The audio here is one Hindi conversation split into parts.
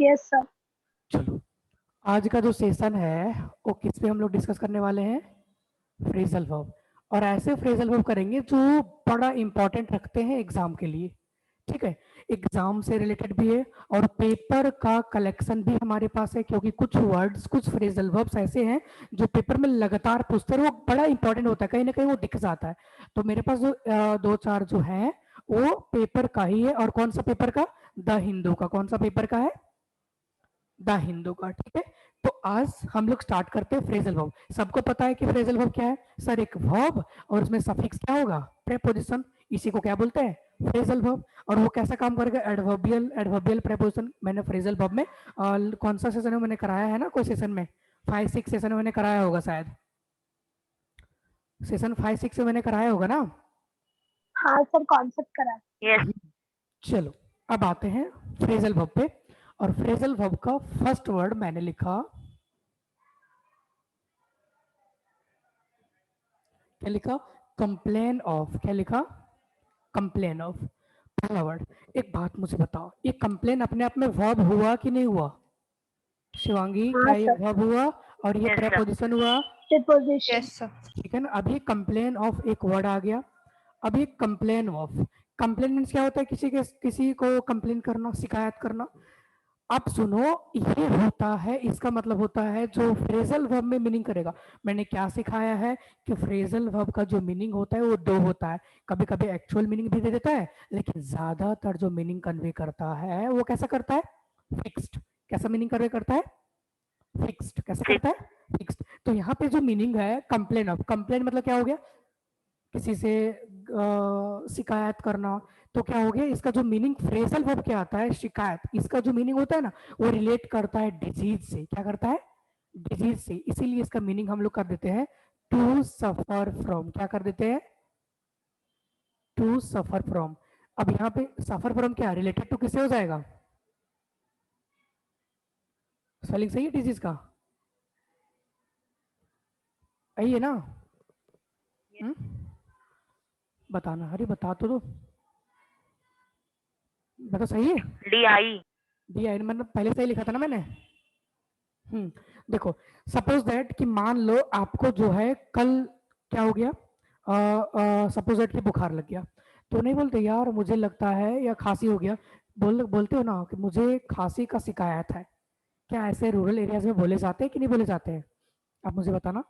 Yes sir. चलो, आज का जो सेशन है वो किस पे हम लोग डिस्कस करने वाले हैं? Phrasal verb. और ऐसे फ्रेजल वर्ब करेंगे जो बड़ा इंपॉर्टेंट रखते हैं एग्जाम के लिए। ठीक है, एग्जाम से रिलेटेड भी है और पेपर का कलेक्शन भी हमारे पास है, क्योंकि कुछ वर्ड्स, कुछ फ्रेजल वर्ब्स ऐसे हैं जो पेपर में लगातार पूछते हैं, वो बड़ा इंपॉर्टेंट होता है, कहीं ना कहीं वो दिख जाता है। तो मेरे पास जो दो चार जो है वो पेपर का ही है। और कौन सा पेपर का? द हिंदू का। कौन सा पेपर का है? द हिंदू का। ठीक है, तो आज हम लोग स्टार्ट करते हैं फ्रेजल वर्ब। सबको पता है कि फ्रेजल वर्ब क्या है? सर एक वर्ब और उसमें सफिक्स क्या होगा? प्रेपोजिशन। इसी को क्या बोलते हैं? Phrasal verb. और वो कैसा काम करेगा? Adverbial, adverbial preposition. मैंने फ्रेजल वर्ब में कौन सा सेशन में मैंने कराया है ना, कोई सेशन में 5-6 सेशन में मैंने कराया होगा शायद। सेशन 5-6 में मैंने कराया होगा ना। हाँ सर, कॉन्सेप्ट करा। यस। चलो, अब आते हैं फ्रेजल वर्ब पे। और फ्रेजल वर्ब का फर्स्ट वर्ड मैंने लिखा, क्या लिखा? Complain of. क्या लिखा? Complain of. पहला वर्ड। एक बात मुझे बताओ, ये कंप्लेन अपने आप में वर्ब हुआ कि नहीं हुआ? शिवांगी, क्या हाँ ये सर। वर्ब हुआ? और ये Yes, sir. प्रेपोजिशन हुआ? प्रीपोजिशन। Yes sir. ठीक है ना। अभी कंप्लेन ऑफ एक वर्ड आ गया। अभी कंप्लेन ऑफ। कंप्लेन मीन्स क्या होता है? किसी को कंप्लेन करना, शिकायत करना। अब सुनो, ये होता है, इसका मतलब होता है जो फ्रेजल वर्ब में मीनिंग करेगा। मैंने क्या सिखाया है कि फ्रेजल वर्ब का जो मीनिंग होता है वो दो होता है। कभी कभी एक्चुअल मीनिंग भी दे देता है, लेकिन ज्यादातर जो मीनिंग कन्वे करता है वो कैसा करता है? फिक्स्ड। कैसा मीनिंग कन्वे करता है? फिक्स्ड। कैसा Fix. करता है? फिक्स्ड। तो यहाँ पे जो मीनिंग है कंप्लेन ऑफ, कंप्लेन मतलब क्या हो गया? किसी से शिकायत करना। तो क्या हो गया? इसका जो मीनिंग फ्रेजल वर्ब क्या आता है? शिकायत। इसका जो मीनिंग होता है ना, वो रिलेट करता है डिजीज से। क्या करता है? डिजीज से। इसीलिए इसका मीनिंग हम लोग कर देते हैं टू सफर फ्रॉम। क्या कर देते हैं? To suffer from. अब यहाँ पे सफर फ्रॉम क्या रिलेटेड टू किससे हो जाएगा? स्पेलिंग सही है डिजीज का? सही है ना? बताना, अरे बता तो दो। बता, सही है? DI. डी आई मतलब पहले से ही लिखा था ना मैंने। देखो, सपोज दैट कि मान लो आपको जो है कल क्या हो गया, सपोज दैट कि बुखार लग गया। तो नहीं बोलते यार मुझे लगता है, या खांसी हो गया, बोलते हो ना कि मुझे खांसी का शिकायत है। क्या ऐसे रूरल एरियाज में बोले जाते हैं कि नहीं बोले जाते हैं? आप मुझे बताना।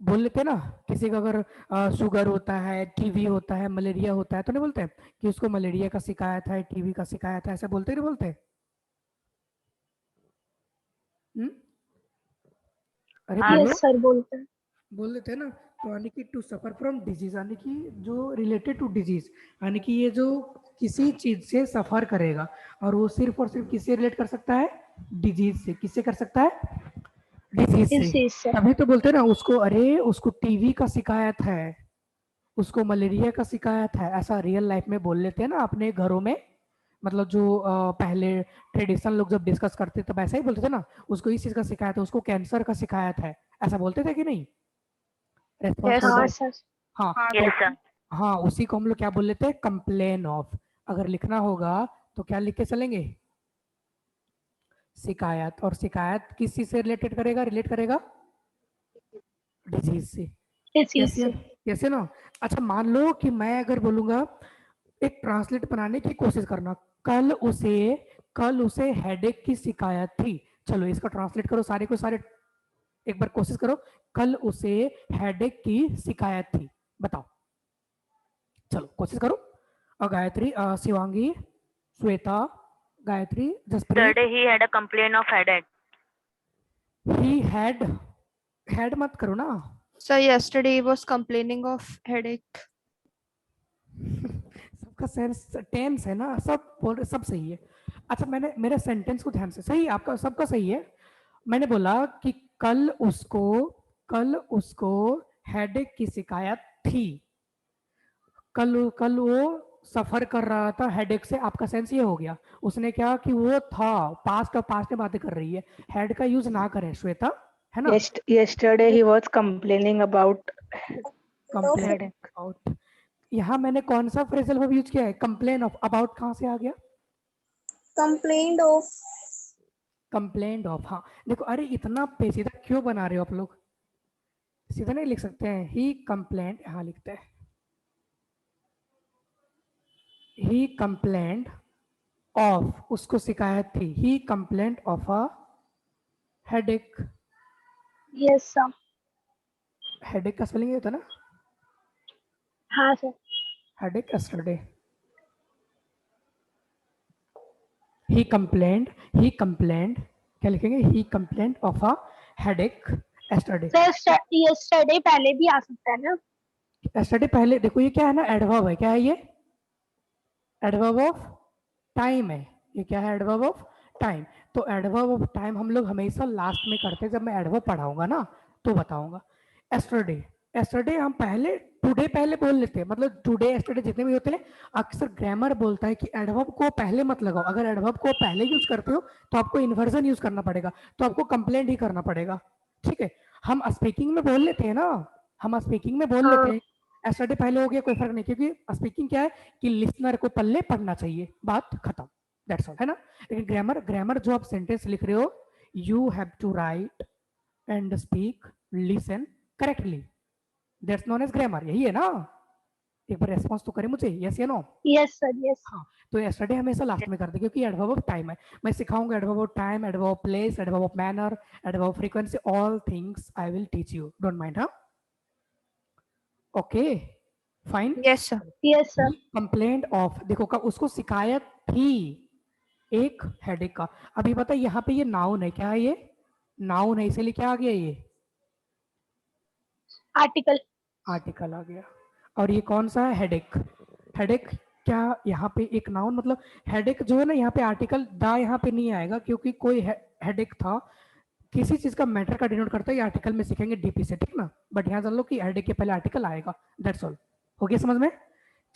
बोल लेते हैं ना। किसी का अगर शुगर होता है, टीवी होता है, मलेरिया होता है, तो नहीं बोलते कि उसको मलेरिया का शिकायत है, टीवी का शिकायत है, ऐसा बोलते नहीं बोलते? अरे हाँ। बोलो। यस सर, बोलते हैं। बोल देते हैं ना। तो यानी कि टू सफर फ्रॉम डिजीज, यानी कि जो रिलेटेड टू डिजीज, यानी कि ये जो किसी चीज से सफर करेगा, और वो सिर्फ और सिर्फ किससे रिलेट कर सकता है? डिजीज से। किससे कर सकता है? डिजीज इस से। चीज से। तभी तो बोलते हैं ना उसको, अरे उसको टीवी का शिकायत है, उसको मलेरिया का शिकायत है। ऐसा रियल लाइफ में बोल लेते हैं ना अपने घरों में। मतलब जो पहले ट्रेडिशनल लोग जब डिस्कस करते तब ऐसा ही बोलते थे ना, उसको इस चीज का शिकायत है, उसको कैंसर का शिकायत है। ऐसा बोलते थे कि नहीं? रेस्पॉन्स यस बोल हाँ दो। सर। हाँ हाँ तो Yes, sir. हाँ, उसी को हम लोग क्या बोल लेते हैं? Complain of. अगर लिखना होगा तो क्या लिख के चलेंगे? शिकायत। और शिकायत किस चीज से रिलेटेड करेगा? रिलेट करेगा डिजीज से। इस चीज कैसे? से। कैसे ना। अच्छा, मान लो कि मैं अगर बोलूंगा, एक ट्रांसलेट बनाने की कोशिश करना, कल उसे हेडेक की शिकायत थी। चलो इसका ट्रांसलेट करो सारे को सारे, एक बार कोशिश करो। कल उसे हेडेक की शिकायत थी, बताओ। चलो कोशिश करो। Gayatri, Shivangi, Shweta, Gayatri, Jaspreet. Yesterday he had a complaint of headache. He had मत करो ना। Sir, yesterday he was complaining of headache. सबका सेंस टेंस है ना, सब बोल रहे, सब सही है। अच्छा, मैंने मेरे सेंटेंस को ध्यान से, सही आपका सबका सही है। मैंने बोला कि कल उसको हेडेक की शिकायत थी। कल वो सफर कर रहा था हेडेक से। आपका सेंस ये हो गया। उसने क्या कि वो था, पास्ट और पास्ट में बातें कर रही है, हेड का यूज ना करें श्वेता, है ना? Yesterday he was complaining about complain headache. About. यहाँ मैंने कौन सा फ्रेजल वर्ब यूज किया है? Complain of. अबाउट कहाँ से आ गया? complained of, कंप्लेंट ऑफ, हाँ देखो, अरे इतना पेचीदा क्यों बना रहे हो आप लोग, सीधा नहीं लिख सकते हैं, ही कंप्लेंट, हाँ लिखते हैं, ही कंप्लेंट ऑफ, उसको शिकायत थी, he complaint of a headache, yes sir, headache का स्पेलिंग ये होता है ना, हाँ sir, headache yesterday, he complaint क्या लिखेंगे, he complaint of a headache yesterday, sir yesterday पहले भी आ सकता है ना, एस्टरडे पहले, देखो ये क्या है ना, एडवर्ब है, क्या है ये, एडवर्ब ऑफ टाइम है, ये क्या है, एडवर्ब ऑफ टाइम, तो एडवर्ब ऑफ टाइम हम लोग हमेशा लास्ट में करते हैं, जब मैं एडवर्ब पढ़ाऊंगा ना तो बताऊंगा। एस्टरडे, एस्टरडे हम पहले, टुडे पहले बोल लेते हैं, मतलब टुडे एस्टरडे जितने भी होते हैं, अक्सर ग्रामर बोलता है कि एडवर्ब को पहले मत लगाओ, अगर एडवर्ब को पहले यूज करते हो तो आपको इन्वर्जन यूज करना पड़ेगा, तो आपको कंप्लेंट ही करना पड़ेगा, ठीक है। हम स्पीकिंग में बोल लेते हैं ना, हम स्पीकिंग में बोल लेते हैं, एस्टरडे पहले हो गया कोई फर्क नहीं, क्योंकि स्पीकिंग क्या है कि लिसनर को पल्ले पढ़ना चाहिए, बात खत्म, दैट्स ऑल, है ना। लेकिन ग्रामर, ग्रामर जो आप सेंटेंस लिख रहे हो, you have to write and speak listen correctly, that's known as grammar, यही है ना, एक बार रेस्पॉन्स तो करें मुझे, यस या नो। yes sir, yes, हाँ, तो यस्टरडे हमेशा लास्ट में करते हैं, क्योंकि एडवर्ब ऑफ टाइम है, मैं सिखाऊंगा adverb of time, adverb of place, adverb of manner, adverb of frequency, all things I will teach you, don't mind, हाँ, okay fine. Yes, sir. yes sir, complaint of, देखो कब उसको शिकायत थी एक हेडेक का, अभी पता है यहाँ पे ये नाउन है, क्या है ये, नाउन है, इसीलिए क्या आ गया, ये article, आर्टिकल आ गया, और ये कौन सा है, हेडेक, हेडेक क्या यहाँ पे एक नाउन, मतलब हेडेक जो है ना, यहाँ पे आर्टिकल दा यहाँ पे नहीं आएगा, क्योंकि कोई हेडेक था, किसी चीज का मैटर का डिनोट करता है, ये आर्टिकल में सीखेंगे डीपी से, ठीक ना, बट यहाँ जान लो कि हेडेक के पहले आर्टिकल आएगा, दैट्स ऑल, हो गया समझ में।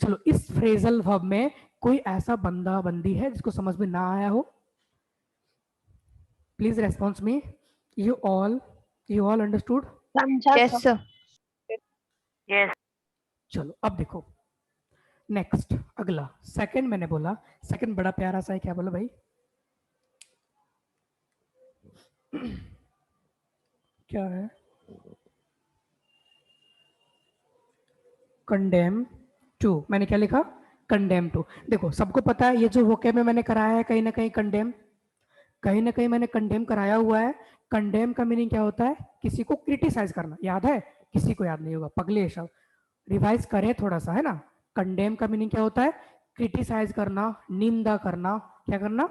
चलो, इस फ्रेजल वर्ब में कोई ऐसा बंदा बंदी है जिसको समझ में ना आया हो, please response me, you all understood, समझा Yes, sir, sir. Yes. चलो अब देखो नेक्स्ट, अगला सेकंड, मैंने बोला सेकंड बड़ा प्यारा सा है, क्या बोला भाई, क्या है, कंडेम टू, मैंने क्या लिखा, कंडेम टू, देखो सबको पता है ये जो वोकेब में मैंने कराया है, कहीं ना कहीं कंडेम, कहीं ना कहीं मैंने कंडेम कराया हुआ है, कंडेम का मीनिंग क्या होता है, किसी को क्रिटिसाइज करना, याद है, किसी को याद नहीं होगा, पगले सब रिवाइज करें थोड़ा सा, है ना। कंडेम का मीनिंग क्या होता है, क्रिटिसाइज करना, निंदा करना, क्या करना,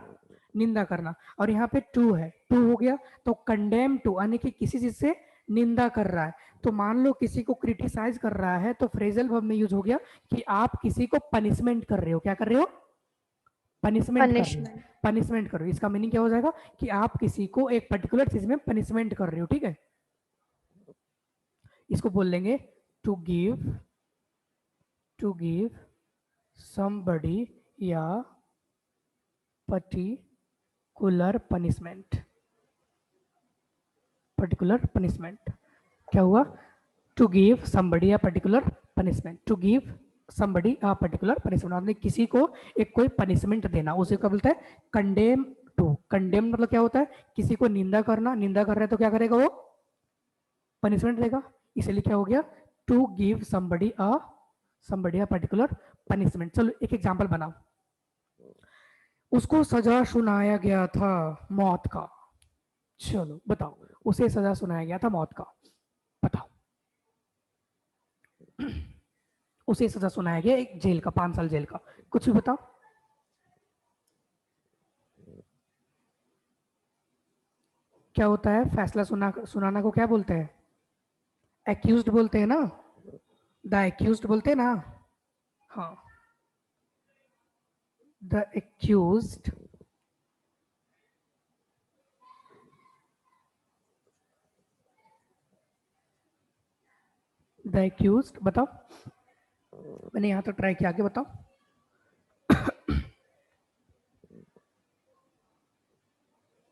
निंदा करना, और यहाँ पे टू है, टू हो गया, तो कंडेम टू यानी कि किसी चीज से निंदा कर रहा है, तो मान लो किसी को क्रिटिसाइज कर रहा है, तो फ्रेजल वर्ब में यूज हो गया कि आप किसी को पनिशमेंट कर रहे हो, क्या कर रहे हो, पनिशमेंट कर रहे हो, Punishment. पनिशमेंट करो, इसका मीनिंग क्या हो जाएगा कि आप किसी को एक पर्टिकुलर चीज में पनिशमेंट कर रहे हो, ठीक है। इसको बोल लेंगे टू गिव somebody या पर्टिकुलर पनिशमेंट, पर्टिकुलर पनिशमेंट, क्या हुआ, टू गिव somebody या particular punishment, to give somebody a particular punishment, मतलब किसी को एक कोई पनिशमेंट देना, उसे क्या बोलते हैं, कंडेम टू, कंडेम मतलब क्या होता है, किसी को निंदा करना, निंदा कर रहे हैं तो क्या करेगा वो, पनिशमेंट देगा, इसलिए क्या हो गया, to give somebody a particular punishment. चलो एक एग्जांपल बनाओ, उसको सजा सुनाया गया था मौत का, चलो बताओ, उसे सजा सुनाया गया था मौत का, बताओ, उसे सजा सुनाया गया एक जेल का, 5 साल जेल का, कुछ भी बताओ, क्या होता है, फैसला सुनाना को क्या बोलते हैं, एक्यूज्ड बोलते हैं ना, द एक्यूज्ड बोलते हैं ना, हाँ, द एक्यूज्ड, द एक्यूज्ड, बताओ, मैंने यहां तक ट्राई किया, आगे बताओ,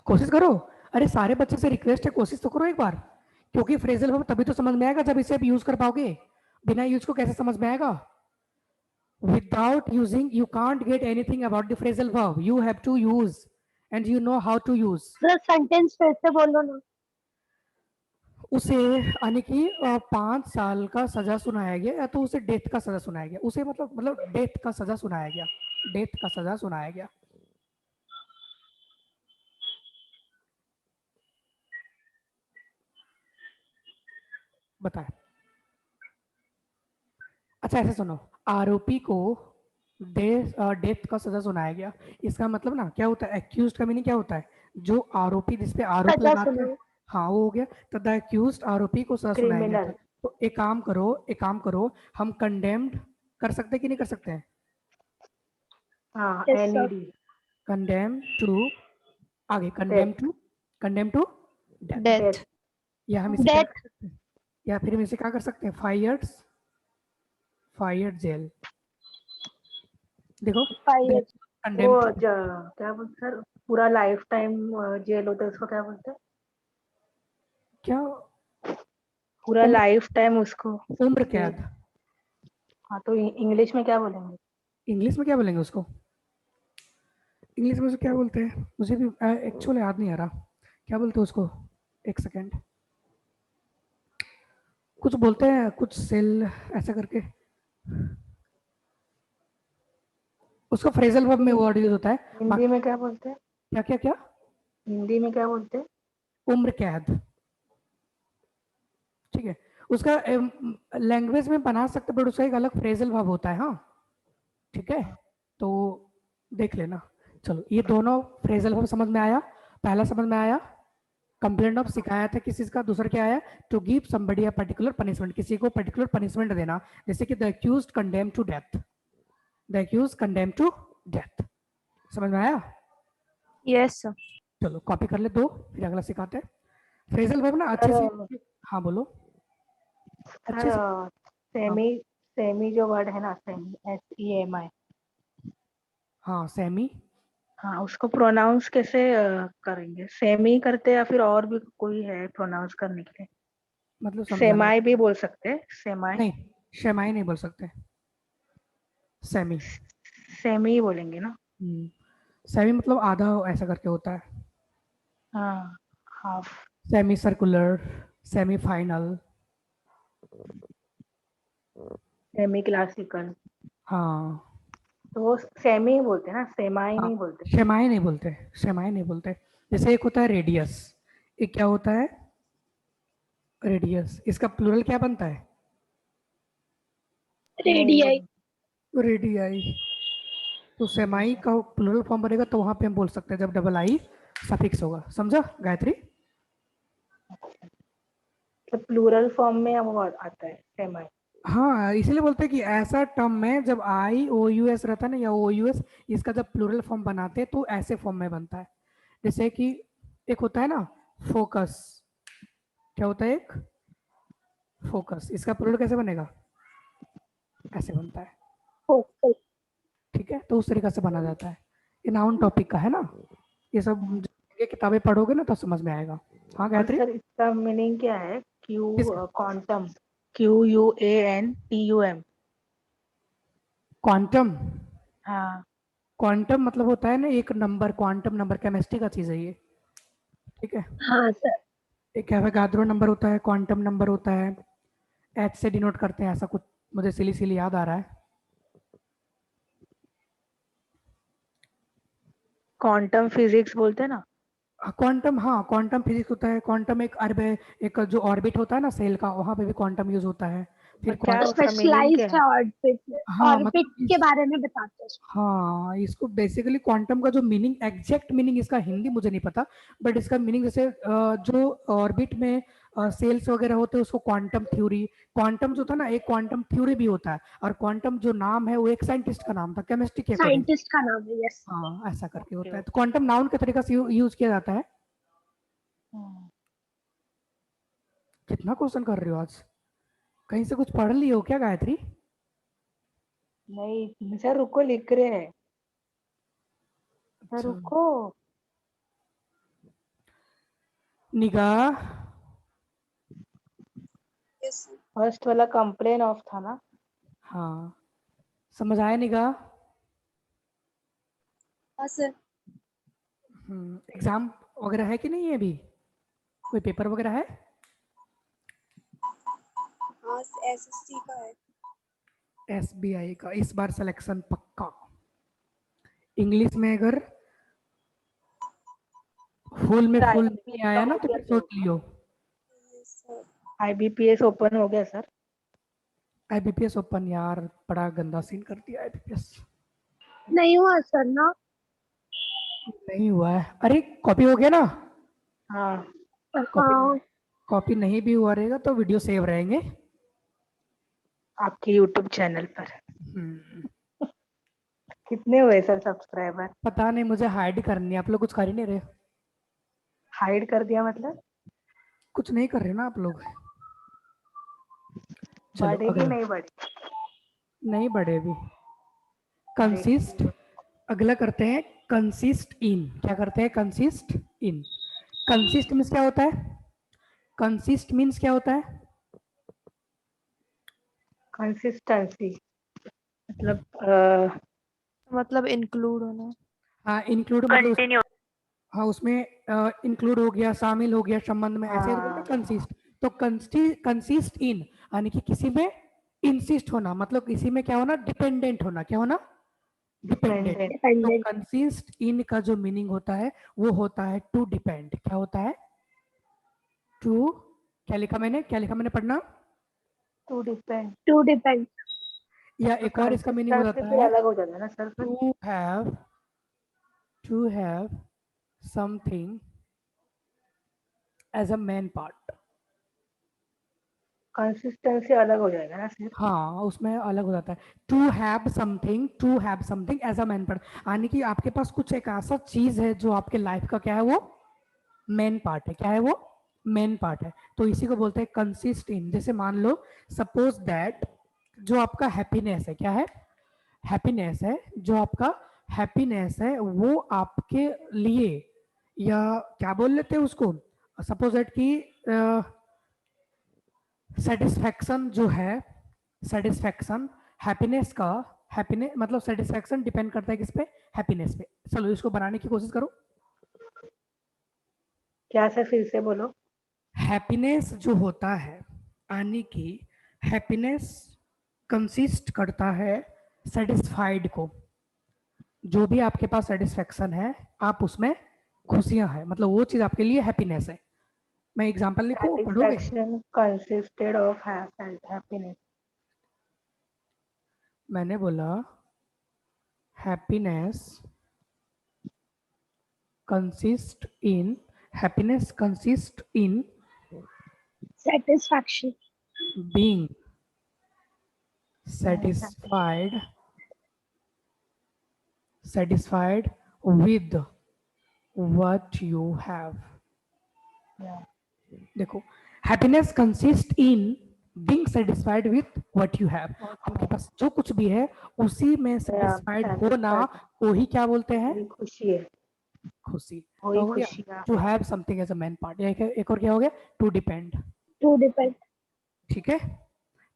कोशिश करो, अरे सारे बच्चे से रिक्वेस्ट है, कोशिश तो करो एक बार, क्योंकि फ्रेजल वर्ब तभी तो समझ में आएगा जब इसे आप यूज कर पाओगे, बिना यूज को कैसे समझ में आएगा, without using you can't get anything about the phrasal verb. You have to use and you know how to use. Sir sentence फिर से बोलो ना. उसे यानी कि 5 साल का सजा सुनाया गया या तो उसे डेथ का सजा सुनाया गया. उसे मतलब डेथ का सजा सुनाया गया. डेथ का सजा सुनाया गया. बताए. अच्छा ऐसे सुनो, आरोपी को डेथ का सजा सुनाया गया. इसका मतलब ना क्या होता है, एक्यूज्ड का मीनिंग क्या होता है, जो आरोपी जिस पे आरोप सजा लगाते सुनो. हैं. हाँ वो हो गया. तो द एक्यूज्ड आरोपी को सजा सुनाया गया था. क्रिमिनल. तो एक काम करो, हम कंडेम्ड कर सकते हैं कि नहीं कर सकते हैं. हाँ, Yes, sir. NED. Condemn to, आगे कंडेम टू डेथ. Death. या हम इसे क्या Death. कर सकते हैं, या फिर हम इसे क्या कर सकते हैं, फायर्ड जेल. देखो Fired. कंडेम वो टू, क्या बोलते सर, पूरा लाइफ टाइम जेल होता है उसको क्या बोलते हैं? क्या पूरा उम्र- लाइफ टाइम उसको. उम्र कैद. हाँ, तो इंग्लिश में क्या बोलेंगे? इंग्लिश में क्या बोलेंगे उसको, इंग्लिश में उसको क्या बोलते हैं, मुझे भी एक्चुअली याद नहीं आ रहा क्या बोलते हैं उसको. एक सेकेंड, कुछ बोलते हैं, कुछ सेल ऐसा करके उसको फ्रेजल वर्ब में वर्ड यूज होता है. हिंदी में क्या बोलते हैं? क्या क्या क्या, हिंदी में क्या बोलते हैं? उम्र कैद. ठीक है, उसका लैंग्वेज में बना सकते बट उसका एक अलग फ्रेजल वर्ब होता है. हाँ ठीक है, तो देख लेना. चलो ये दोनों फ्रेजल वर्ब समझ में आया. पहला समझ में आया, कंप्लेंट ऑफ सिखाया था किस चीज का. दूसरा क्या आया, to give somebody a particular punishment, किसी को पर्टिकुलर पनिशमेंट देना, जैसे कि the accused condemn to death. The accused condemn to death. समझ में आया. Yes, sir. चलो कॉपी कर ले दो, फिर अगला सिखाते हैं. फ्रेजल वर्ब ना अच्छे से. हाँ बोलो. अच्छे से. सर सेमी जो वर्ड है ना, सेमी, SEMI. हाँ सेमी. हाँ, उसको प्रोनाउंस कैसे करेंगे? सेमी करते हैं या फिर और भी कोई है प्रोनाउंस करने के लिए? मतलब समझा नहीं. सेमाई भी बोल सकते हैं. सेमाई. नहीं शेमाई नहीं बोल सकते, सेमी. सेमी ही बोलेंगे ना. सेमी मतलब आधा ऐसा करके होता है. हाँ, half. Semi circular, semi final. Semi classical. हाँ तो वो सेमी ही बोलते हैं ना, सेमाई हाँ, नहीं बोलते. शेमाई नहीं बोलते, शेमाई नहीं बोलते. जैसे एक होता है रेडियस, एक क्या होता है रेडियस, इसका प्लूरल क्या बनता है, रेडियाई. रेडियाई. तो सेमाई का प्लूरल फॉर्म बनेगा तो वहां पे हम बोल सकते हैं जब डबल आई सफिक्स होगा. समझा गायत्री. तो प्लूरल फॉर्म में वो आता है सेमाई. हाँ इसलिए बोलते हैं कि ऐसा टर्म में जब आई ओ यू एस रहता है ना, या ओ यू एस, इसका जब प्लूरल फॉर्म बनाते हैं तो ऐसे फॉर्म में बनता है. जैसे कि एक होता है ना फोकस, क्या होता है एक फोकस, इसका प्लूरल कैसे बनेगा, ऐसे बनता है. Focus. ठीक है, तो उस तरीके से बना जाता है. ये नाउन टॉपिक का है ना, ये सब ये किताबें पढ़ोगे ना तो समझ में आएगा. हाँ और गायत्री. सर इसका मीनिंग क्या है? किसका? क्वांटम. QUANTUM. क्वांटम. हाँ. क्वांटम मतलब होता है ना एक नंबर, क्वांटम नंबर केमिस्ट्री का चीज है ये. ठीक है, हाँ सर. एक एवोगाड्रो नंबर होता है, क्वांटम नंबर होता है, एच से डिनोट करते हैं ऐसा कुछ, मुझे सिली सिली याद आ रहा है. क्वांटम फिजिक्स बोलते हैं ना. क्वांटम, हाँ क्वांटम फिजिक्स होता है. क्वांटम एक जो ऑर्बिट होता है ना सेल का, वहां पे भी क्वांटम यूज होता है. फिर क्या quantum- उसका मीनिंग क्या स्पेशलाइज्ड है है? ऑर्बिट में. हाँ ऑर्बिट मतलब के बारे में बताते हैं. हाँ इसको बेसिकली क्वांटम का जो मीनिंग, एग्जैक्ट मीनिंग इसका हिंदी मुझे नहीं पता, बट इसका मीनिंग जैसे जो ऑर्बिट में सेल्स वगैरह होते हैं उसको क्वांटम थ्योरी. क्वांटम जो था ना एक क्वांटम थ्योरी भी होता है, और क्वांटम जो नाम है वो एक साइंटिस्ट का नाम था केमिस्ट्री के अकॉर्डिंग. साइंटिस्ट का नाम है. यस. हाँ ऐसा करके होता है. तो क्वांटम नाउन के तरीके से यूज किया जाता है. कितना क्वेश्चन कर रहे हो आज, कहीं से कुछ पढ़ ली हो क्या गायत्री. नहीं सर, रुको, लिख रहे हैं सर, अच्छा. रुको. निगाह. फर्स्ट वाला कंप्लेन ऑफ था ना. हाँ समझ आया निगाह? हाँ सर। एग्जाम वगैरह है कि नहीं है अभी? कोई पेपर वगैरह है? हाँ एसएससी का है। एसबीआई का इस बार सिलेक्शन पक्का। इंग्लिश में अगर फुल में फुल नहीं आया ना तो फिर सोच लियो। IBPS ओपन हो गया सर? आईबीपीएस ओपन यार बड़ा गंदा सीन कर दिया आईबीपीएस। नहीं हुआ सर ना। नहीं हुआ है। अरे कॉपी हो गया ना? हाँ। कॉपी हाँ कॉपी नहीं भी हुआ रहेगा तो वीडियो सेव रहेंगे। आपके YouTube चैनल पर हम्म, कितने हुए सर सब्सक्राइबर? पता नहीं, मुझे हाइड करनी है। आप लोग कुछ कर ही नहीं रहे। हाइड कर दिया मतलब? कुछ नहीं कर रहे ना आप लोग। चलो बढ़ेगी अगला। नहीं बढ़ी? नहीं बढ़े अभी। कंसिस्ट, अगला करते हैं कंसिस्ट इन। क्या करते हैं? Consist in. कंसिस्ट मीन्स क्या होता है? कंसिस्ट मीन्स क्या होता है? कंसिस्टेंसी मतलब मतलब इंक्लूड होना। हाँ इंक्लूड मतलब कंटिन्यू। हाँ उसमें इंक्लूड हो गया, शामिल हो गया संबंध में, ऐसे बोलते हैं कंसिस्ट। तो कंसिस्ट इन यानी कि किसी में इंसिस्ट होना, मतलब किसी में क्या होना? डिपेंडेंट होना। क्या होना? डिपेंडेंट। डिपेंडेंट। तो डिपेंडेंट। कंसिस्ट इन का जो मीनिंग होता है वो होता है टू डिपेंड। क्या होता है? टू, क्या लिखा मैंने? क्या लिखा मैंने? पढ़ना। To depend. To depend. या एक और इसका मीनिंग हो जाता है अलग हो जाता है ना सर फिर? To have something as a main part. Consistency अलग हो जाएगा ना सर? हाँ उसमें अलग हो जाता है। To have something as a main part, यानी कि आपके पास कुछ एक ऐसा चीज है जो आपके लाइफ का क्या है? वो मेन पार्ट है। क्या है वो? मेन पार्ट है। तो इसी को बोलते हैं कंसिस्ट इन। जैसे मान लो सपोज दैट जो आपका हैप्पीनेस है, क्या है? हैप्पीनेस है। जो आपका हैप्पीनेस है वो आपके लिए, या क्या बोल लेते हैं उसको, सपोज दैट कि सेटिस्फैक्शन जो है, सेटिस्फैक्शन हैप्पीनेस का, हैप्पीनेस मतलब सेटिस्फैक्शन डिपेंड करता है किस पे? हैप्पीनेस पे। चलो इसको बनाने की कोशिश करो। क्या सर फिर से बोलो? हैप्पीनेस जो होता है, यानी कि हैप्पीनेस कंसिस्ट करता है सेटिस्फाइड को। जो भी आपके पास सेटिस्फैक्शन है आप उसमें खुशियां हैं, मतलब वो चीज आपके लिए हैप्पीनेस है। मैं एग्जांपल लिखूं, पढ़ोगे? Satisfaction consisted of happiness. मैंने बोला happiness consist in, happiness consist in satisfaction. being satisfied with what you have। Yeah. देखो, happiness consist in being satisfied with what you have. आपके पास जो कुछ भी है उसी में सेटिस्फाइड होना, वही क्या बोलते हैं? वही खुशी है। खुशी। वही तो हो गया खुशियाँ टू है। Have something as a main part. एक और क्या हो गया? To depend. To depend. ठीक है,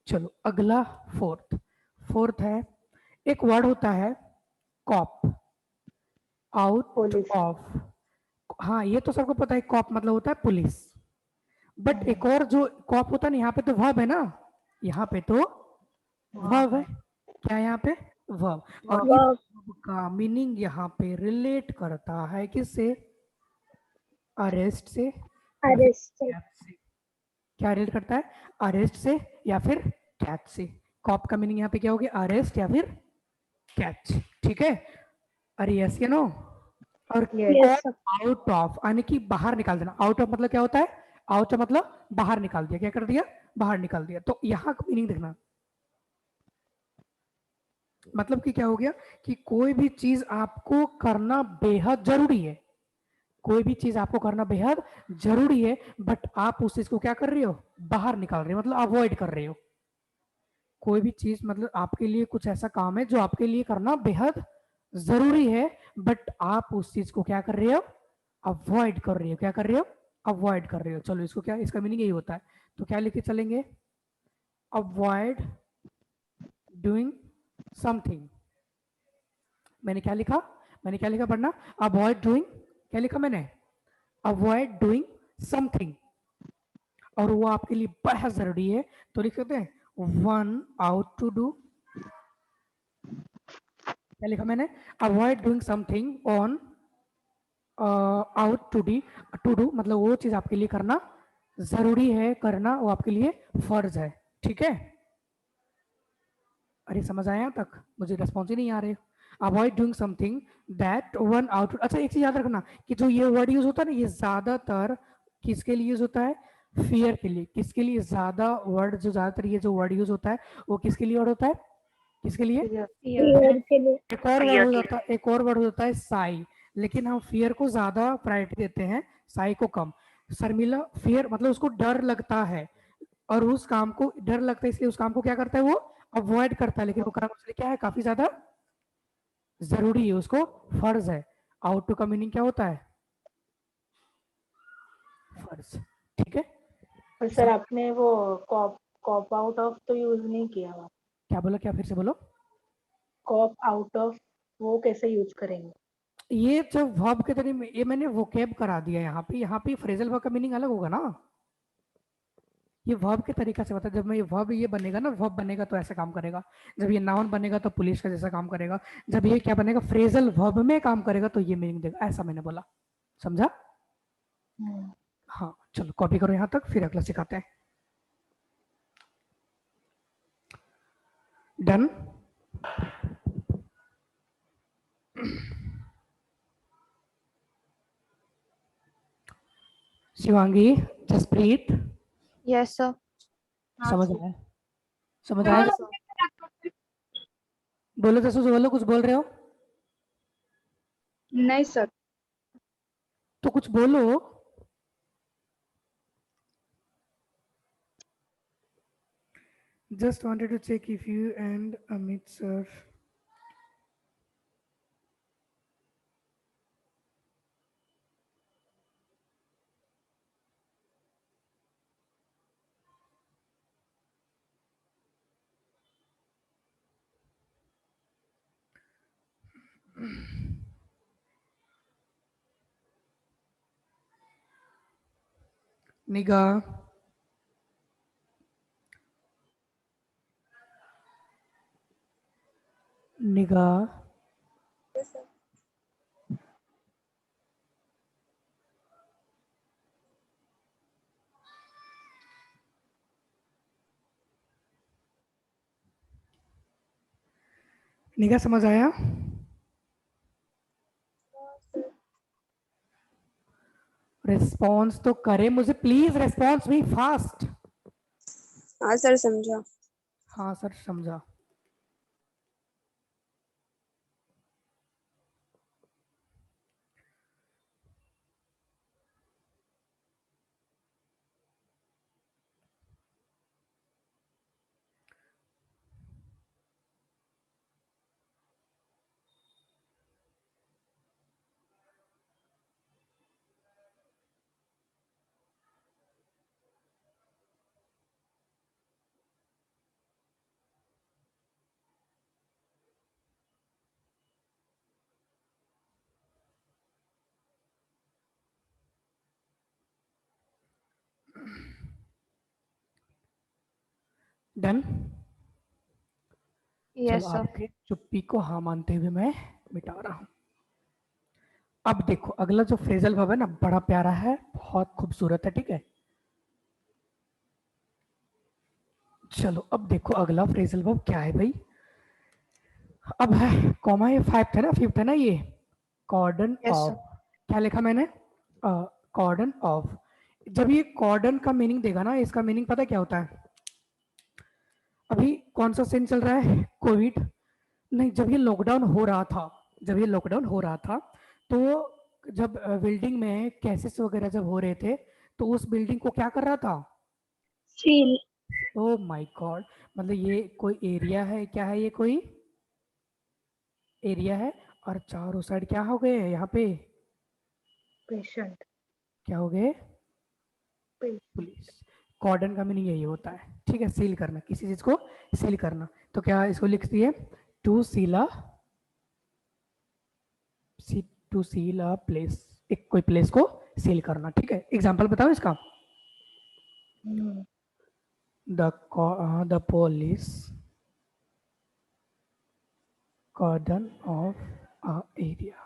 चलो अगला फोर्थ है, एक वर्ड होता है कॉप, आउट पुलिस। ऑफ। हाँ ये तो सबको पता है, कॉप मतलब होता है पुलिस। बट एक और जो कॉप होता है ना, यहाँ पे तो वर्ब है ना, यहाँ पे तो वर्ब है। क्या यहाँ पे? वर्ब। और इस वर्ब। verb का मीनिंग यहाँ पे रिलेट करता है किससे? अरेस्ट से या फिर अरेस्ट। कैच से। क्या रिलेट करता है? अरेस्ट से या फिर कैच से। कॉप का मीनिंग यहाँ पे क्या हो गया? अरेस्ट या फिर कैच। ठीक है, अरे यस या नो? और यस सर। आउट ऑफ यानी कि बाहर निकाल देना। आउट ऑफ मतलब क्या होता है? आउट ऑफ मतलब बाहर निकाल दिया। क्या कर दिया? बाहर निकाल दिया। तो यहाँ का मीनिंग देखना, मतलब कि क्या हो गया कि कोई भी चीज आपको करना बेहद जरूरी है, कोई भी चीज आपको करना बेहद जरूरी है, बट आप उस चीज को क्या कर रहे हो? बाहर निकाल रहे हो, मतलब अवॉइड कर रहे हो। कोई भी चीज मतलब आपके लिए कुछ ऐसा काम है जो आपके लिए करना बेहद जरूरी है, बट आप उस चीज को क्या कर रहे हो? अवॉइड कर रहे हो। क्या कर रहे हो? अवॉइड कर रहे हो। चलो इसको क्या, इसका मीनिंग यही होता है। तो क्या लेके चलेंगे? Avoid doing something. मैंने क्या लिखा पढ़ना, अवॉइड डूइंग, क्या लिखा मैंने, अवॉइड डूइंग समथिंग, और वो आपके लिए बहुत जरूरी है, तो लिख सकते हैं वन आउट टू डू। क्या लिखा मैंने, avoid doing something on out to do, मतलब वो चीज आपके लिए करना जरूरी है, करना वो आपके लिए फर्ज है, ठीक है। अरे समझ आया तक, मुझे रिस्पॉन्स ही नहीं आ रहे। Avoid doing something that one out. अच्छा एक चीज याद रखना कि जो ये वर्ड यूज होता है ना, ये ज्यादातर किसके लिए यूज होता है, फियर के लिए। किसके लिए, ज्यादा वर्ड जो ज्यादातर ये जो वर्ड यूज होता है वो किसके लिए वर्ड होता है, किसके लिए। फियर के लिए। एक और Fear वर्ड हो के जाता है, एक और वर्ड हो जाता है साई, लेकिन हम फियर को ज्यादा प्रायोरिटी देते हैं, साई को कम। शर्मिला फियर मतलब उसको डर लगता है, और उस काम को डर लगता है इसलिए उस काम को क्या करता है, वो अवॉइड करता है, लेकिन वो काम उसके लिए क्या है, काफी ज्यादा जरूरी है, उसको फर्ज है। आउट टू का मीनिंग क्या होता है, फर्ज, ठीक है। और सर आपने वो कॉप कॉप आउट ऑफ तो यूज नहीं किया हुआ। क्या बोला, क्या फिर से बोलो। कॉप आउट ऑफ वो कैसे यूज करेंगे? ये जब वर्ब के तरीके में, ये मैंने वोकेब करा दिया यहाँ पे फ्रेजल वर्ब का मीनिंग अलग होगा ना, ये वर्ब के तरीका से बता। जब मैं ये वर्ब ये बनेगा ना, वर्ब बनेगा तो ऐसा काम करेगा, जब ये नाउन बनेगा तो पुलिस का जैसा काम करेगा, जब ये क्या बनेगा फ्रेजल वर्ब में काम करेगा तो ये मीनिंग देगा, ऐसा मैंने बोला, समझा। हाँ चलो कॉपी करो यहाँ तक, फिर अगला सिखाते हैं। Done. Shivangi, Jaspreet, Yes, sir. समझ आया, समझ आया। Yes, sir. बोलो जसू, बोलो, कुछ बोल रहे हो नहीं सर। तो कुछ बोलो। Just wanted to check if you and Amit sir. निगाह, निगाह, निगाह, समझ आया। रिस्पॉन्स तो करे मुझे प्लीज, रिस्पॉन्स भी फास्ट। हाँ सर समझा। हाँ सर समझा। डन। Yes, चलो sir. आपके चुप्पी को हाँ मानते हुए मैं मिटा रहा हूं। अब देखो अगला जो फ्रेजल वर्ब है ना, बड़ा प्यारा है, बहुत खूबसूरत है, ठीक है। चलो अब देखो अगला फ्रेजल वर्ब क्या है भाई। अब है कॉमा, ये 5 है ना, 5 है ना ये, कॉर्डन Yes, ऑफ। sir. क्या लिखा मैंने, कॉर्डन ऑफ। जब ये कॉर्डन का मीनिंग देगा ना, इसका मीनिंग पता क्या होता है। अभी कौन सा सीन चल रहा है, कोविड नहीं, जब ये लॉकडाउन हो रहा था, जब ये लॉकडाउन हो रहा था, तो जब बिल्डिंग में केसेस वगैरह जब हो रहे थे, तो उस बिल्डिंग को क्या कर रहा था, सील। ओ माय गॉड, मतलब ये कोई एरिया है, क्या है ये, कोई एरिया है, और चारों साइड क्या हो गए यहाँ पे, पेशेंट। क्या हो गए, पुलिस। कॉर्डन का मीनिंग यही होता है, ठीक है, सील करना, किसी चीज को सील करना। तो क्या इसको लिख दिए, to seal a to seal a place, एक कोई प्लेस को सील करना, ठीक है। एग्जांपल बताओ इसका। The police cordon of a area,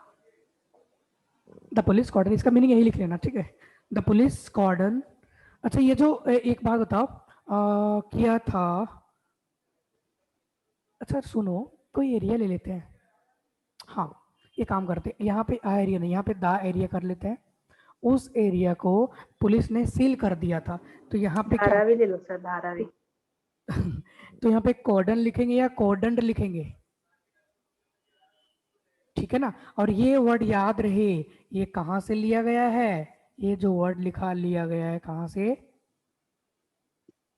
the police cordon, इसका मीनिंग यही लिख लेना, ठीक है। The police cordon. अच्छा ये जो एक बात बताओ, किया था, अच्छा सुनो, कोई एरिया ले लेते हैं। हाँ ये काम करते हैं, यहाँ पे आ एरिया नहीं, यहाँ पे दा एरिया कर लेते हैं। उस एरिया को पुलिस ने सील कर दिया था, तो यहाँ पे क्या, धारावी ले लो सर, धारावी। तो यहाँ पे कॉर्डन लिखेंगे या कॉर्डन लिखेंगे, ठीक है ना। और ये वर्ड याद रहे, ये कहाँ से लिया गया है, ये जो वर्ड लिया गया है कहाँ से,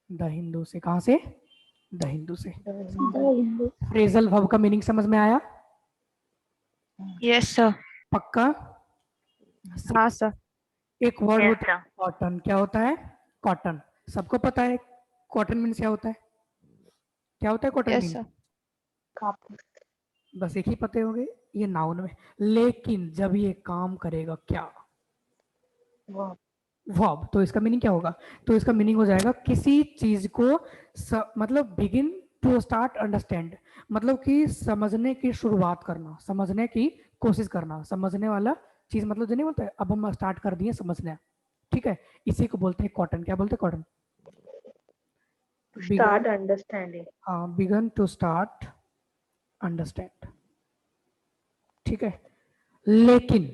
द हिंदू से। कहाँ से, द हिंदू से। हिंदू। फ्रेजल वर्ब का मीनिंग समझ में आया, Yes, sir. पक्का। हाँ सर। एक वर्ड Yes, होता है sir. कॉटन, क्या होता है कॉटन, सबको पता है कॉटन मीन्स क्या होता है, क्या होता है कॉटन Yes, मीन्स, sir. कापूस। बस एक ही पते होंगे, ये नाउन में। लेकिन जब ये काम करेगा क्या, वो वर्ब, तो इसका मीनिंग क्या होगा, तो इसका मीनिंग हो जाएगा किसी चीज को मतलब बिगिन टू स्टार्ट अंडरस्टैंड, मतलब कि समझने की शुरुआत करना, समझने की कोशिश करना, समझने वाला चीज, मतलब जो नहीं बोलता है अब हम स्टार्ट कर दिए समझना, ठीक है। इसी को बोलते हैं कॉटन, क्या बोलते हैं कॉटन, स्टार्ट अंडरस्टैंडिंग। हाँ, बिगन टू स्टार्ट अंडरस्टैंड, ठीक है। लेकिन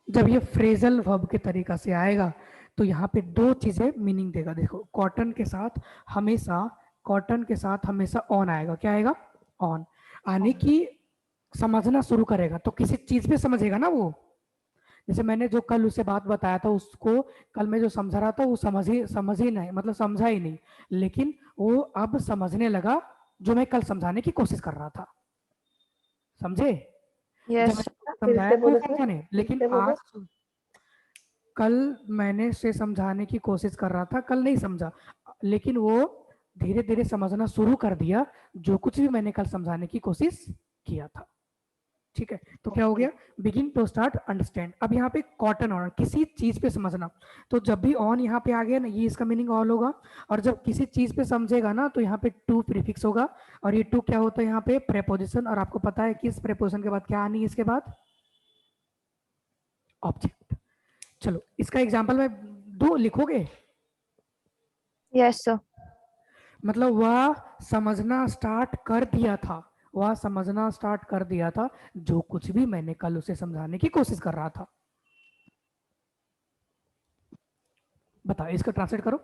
जब ये फ्रेजल वर्ब के तरीका से आएगा तो यहाँ पे दो चीजें मीनिंग देगा, देखो कॉटन के साथ हमेशा, कॉटन के साथ हमेशा ऑन आएगा, क्या आएगा, ऑन, आने की समझना शुरू करेगा, तो किसी चीज पे समझेगा ना वो। जैसे मैंने जो कल उसे बात बताया था, उसको कल मैं जो समझा रहा था वो समझ ही नहीं, मतलब समझा ही नहीं, लेकिन वो अब समझने लगा जो मैं कल समझाने की कोशिश कर रहा था, समझे। Yes, जब sir. मैंने फिर समझाया से तो बोलो समझा सर, नहीं, फिर लेकिन से बोलो। आज कल मैंने से समझाने की कोशिश कर रहा था, कल नहीं समझा, लेकिन वो धीरे धीरे समझना शुरू कर दिया जो कुछ भी मैंने कल समझाने की कोशिश किया था, ठीक है। तो क्या हो गया, बिगिन टू स्टार्ट अंडरस्टैंड। अब यहाँ पे कॉटन ऑन, किसी चीज पे समझना, तो जब भी ऑन यहाँ पे आ गया ना, ये इसका मीनिंग ऑल होगा। और जब किसी चीज पे समझेगा ना तो यहाँ पे टू प्रीफिक्स होगा, और ये टू क्या होता है यहाँ पे, प्रेपोजिशन। और आपको पता है कि इस प्रेपोजिशन के बाद क्या आनी है, इसके बाद ऑब्जेक्ट। चलो इसका एग्जाम्पल में दो लिखोगे, Yes, sir. मतलब वह समझना स्टार्ट कर दिया था, वह समझना स्टार्ट कर दिया था जो कुछ भी मैंने कल उसे समझाने की कोशिश कर रहा था। बताओ इसको ट्रांसलेट करो।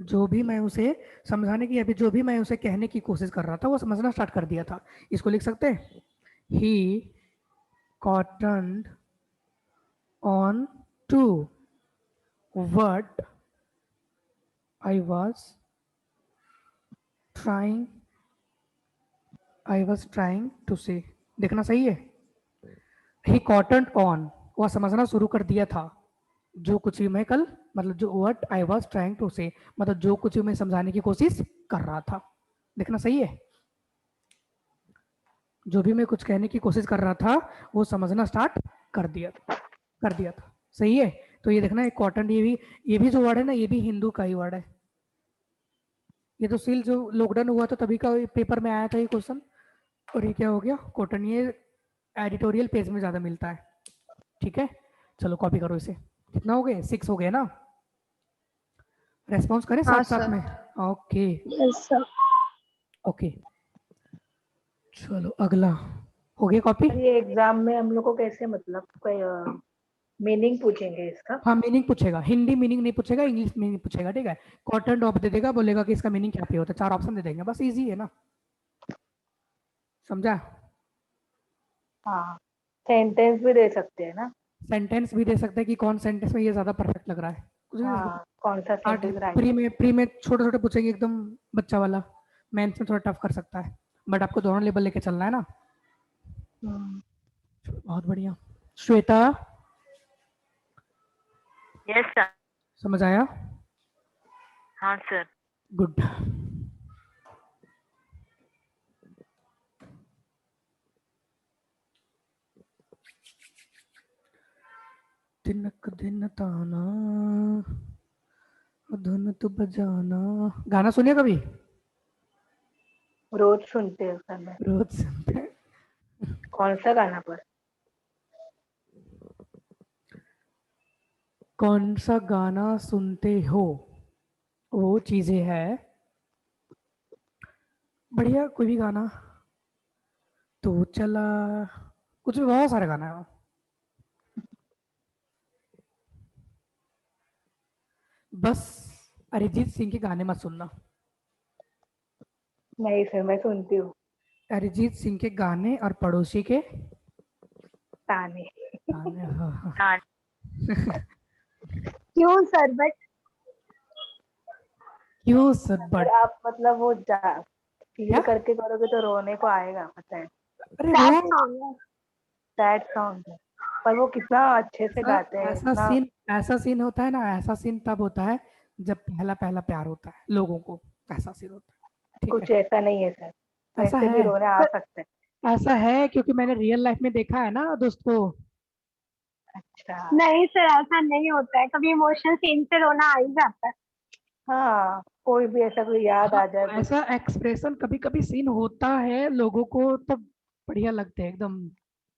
जो भी मैं उसे समझाने की, अभी जो भी मैं उसे कहने की कोशिश कर रहा था वो समझना स्टार्ट कर दिया था। इसको लिख सकते हैं, he cottoned on to what I was trying to say. देखना सही है, ही कॉटन्ड ऑन, वह समझना शुरू कर दिया था जो कुछ भी मैं कल, मतलब जो what I was trying to say, मतलब जो कुछ भी मैं समझाने की कोशिश कर रहा था। देखना सही है, जो भी मैं कुछ कहने की कोशिश कर रहा था वो समझना स्टार्ट कर दिया था, सही है। तो ये देखना, कॉटन, ये भी जो वर्ड है ना, ये भी हिंदू का ही वर्ड है। ये तो सील जो लॉकडाउन हुआ था तभी का पेपर में आया था ये क्वेश्चन, और ये क्या हो गया, कॉटन, ये एडिटोरियल पेज में ज्यादा मिलता है, ठीक है। चलो कॉपी करो इसे, कितना हो गए, 6 हो गए ना। रेस्पॉन्स करें हाँ, साथ साथ sir. में, ओके यस सर। ओके। चलो अगला, हो गया कॉपी। और ये एग्जाम में हम लोग को कैसे, मतलब कोई मीनिंग पूछेंगे इसका? हाँ मीनिंग पूछेगा, हिंदी मीनिंग नहीं पूछेगा, इंग्लिश मीनिंग पूछेगा, ठीक है। कॉटन डॉप दे देगा, बोलेगा कि इसका मीनिंग क्या पे होता है, 4 ऑप्शन दे देंगे, बस इजी है ना, समझा। हाँ, सेंटेंस भी दे सकते हैं ना? सेंटेंस भी दे सकते हैं कि कौन सेंटेंस में ये ज्यादा परफेक्ट लग रहा है, कुछ भी दे सकते हाँ, कौन सा हैं। आज सेंटेंस राइट? प्री में छोटे छोटे पूछेंगे एकदम, बच्चा वाला। मेंस में थोड़ा टफ कर सकता है, बट आपको दोनों लेवल लेके चलना है ना। बहुत बढ़िया। Shweta, Yes, sir. समझ आया, हाँ सर। गुड। तिनक दिन ताना धुन तू बजाना, गाना सुनिए कभी? रोज सुनते हैं सर मैं। रोज सुनते हैं। कौन सा गाना पर? कौन सा गाना सुनते हो, वो चीजें है। बढ़िया कोई भी गाना तो चला, कुछ भी, बहुत सारे गाना है। बस अरिजीत सिंह के गाने मत सुनना। नहीं सर, मैं सुनती हूँ अरिजीत सिंह के गाने और पड़ोसी के ताने। गाने। हाँ, हाँ। हाँ क्यों सर? बट क्यों सर? अगर बट आप मतलब वो फील क्या? करके करोगे तो रोने को आएगा, पता है। अरे सैड वो सॉन्ग है। सैड सॉन्ग है, पर वो कितना अच्छे से गाते हैं, ऐसा इतना। सीन, ऐसा सीन होता है ना, ऐसा सीन तब होता है जब पहला पहला प्यार होता है लोगों को, ऐसा सीन होता है। ठीक कुछ है, ऐसा नहीं है सर, ऐसा वैसे भी है, रोने आ सकते हैं। ऐसा है क्योंकि मैंने रियल लाइफ में देखा है ना दोस्त को। अच्छा। नहीं सर, ऐसा नहीं होता है, कभी इमोशनल सीन से रोना आ ही जाता है। हाँ, कोई भी ऐसा कोई याद हाँ, आ जाए कुछ। ऐसा एक्सप्रेशन कभी कभी सीन होता है लोगों को, तब बढ़िया लगते हैं एकदम।